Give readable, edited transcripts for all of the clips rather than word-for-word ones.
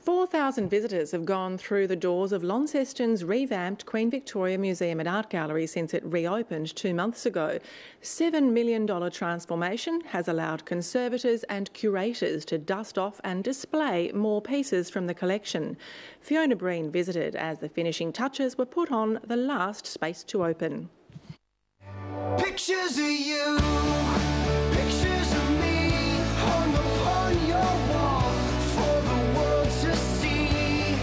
4,000 visitors have gone through the doors of Launceston's revamped Queen Victoria Museum and Art Gallery since it reopened 2 months ago. $7 million transformation has allowed conservators and curators to dust off and display more pieces from the collection. Fiona Breen visited as the finishing touches were put on the last space to open. Pictures of you, pictures of me, hung upon your wall for the world to see.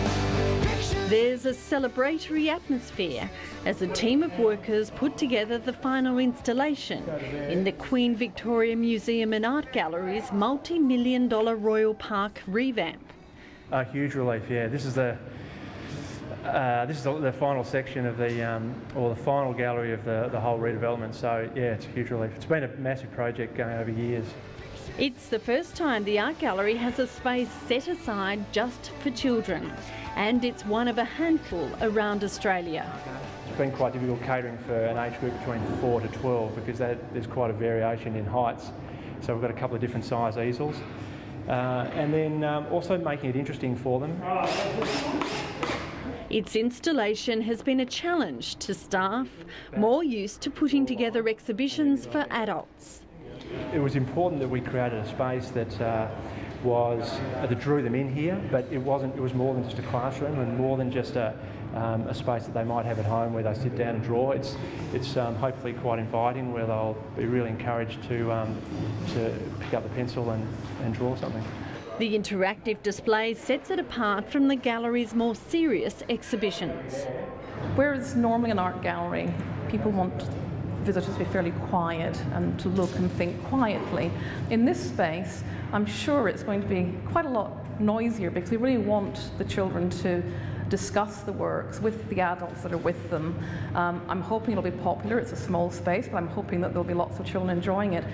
There's a celebratory atmosphere as a team of workers put together the final installation in the Queen Victoria Museum and Art Gallery's multi-million-dollar Royal Park revamp. A huge relief, yeah. This is the final section of the final gallery of the whole redevelopment. So yeah, it's a huge relief. It's been a massive project going over years. It's the first time the art gallery has a space set aside just for children, and it's one of a handful around Australia. It's been quite difficult catering for an age group between 4 to 12 because there's quite a variation in heights. So we've got a couple of different size easels, and then also making it interesting for them. Its installation has been a challenge to staff, more used to putting together exhibitions for adults. It was important that we created a space that that drew them in here, but it was more than just a classroom and more than just a space that they might have at home where they sit down and draw. It's hopefully quite inviting, where they'll be really encouraged to pick up the pencil and draw something. The interactive display sets it apart from the gallery's more serious exhibitions. Whereas normally an art gallery, people want visitors to be fairly quiet and to look and think quietly. In this space, I'm sure it's going to be quite a lot noisier because we really want the children to discuss the works with the adults that are with them. I'm hoping it'll be popular. It's a small space, but I'm hoping that there'll be lots of children enjoying it.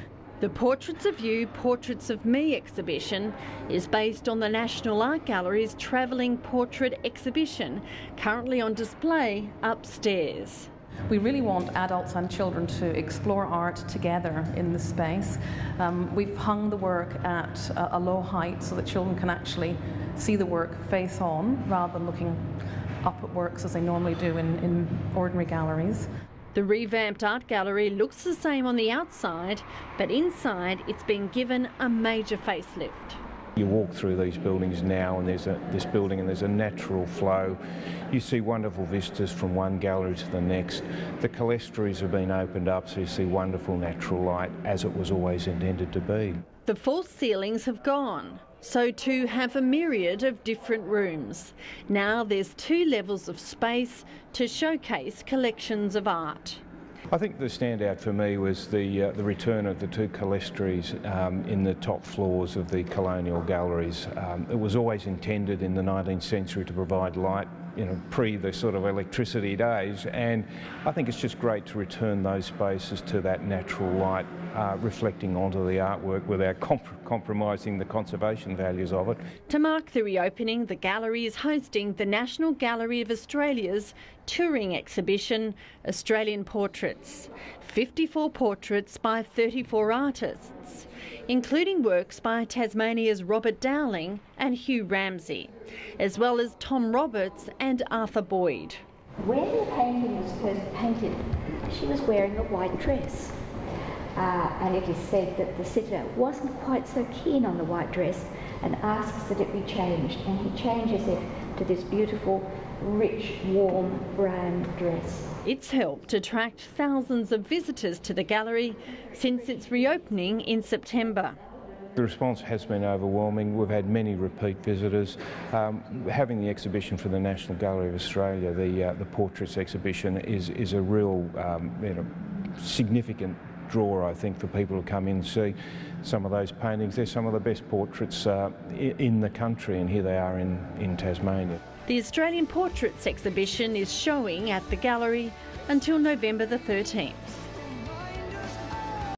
The Portraits of You, Portraits of Me exhibition is based on the National Art Gallery's travelling portrait exhibition, currently on display upstairs. We really want adults and children to explore art together in the space. We've hung the work at a low height so that children can actually see the work face on rather than looking up at works as they normally do in ordinary galleries. The revamped art gallery looks the same on the outside, but inside it's been given a major facelift. You walk through these buildings now and there's a natural flow. You see wonderful vistas from one gallery to the next. The clerestories have been opened up so you see wonderful natural light as it was always intended to be. The false ceilings have gone, so too have a myriad of different rooms. Now there's 2 levels of space to showcase collections of art. I think the standout for me was the return of the 2 clerestories in the top floors of the colonial galleries. It was always intended in the 19th century to provide light, pre the sort of electricity days, and I think it's just great to return those spaces to that natural light, reflecting onto the artwork without compromising the conservation values of it. To mark the reopening, the gallery is hosting the National Gallery of Australia's touring exhibition, Australian Portraits. 54 portraits by 34 artists, including works by Tasmania's Robert Dowling and Hugh Ramsey, as well as Tom Roberts and Arthur Boyd. When the painting was first painted, she was wearing a white dress. And it is said that the sitter wasn't quite so keen on the white dress and asks that it be changed, and he changes it to this beautiful, rich, warm brown dress. It's helped attract thousands of visitors to the gallery since its reopening in September. The response has been overwhelming. We've had many repeat visitors. Having the exhibition for the National Gallery of Australia, the Portraits exhibition, is a real significant draw, I think, for people to come in and see some of those paintings. They're some of the best portraits in the country, and here they are in Tasmania. The Australian Portraits exhibition is showing at the gallery until November the 13th.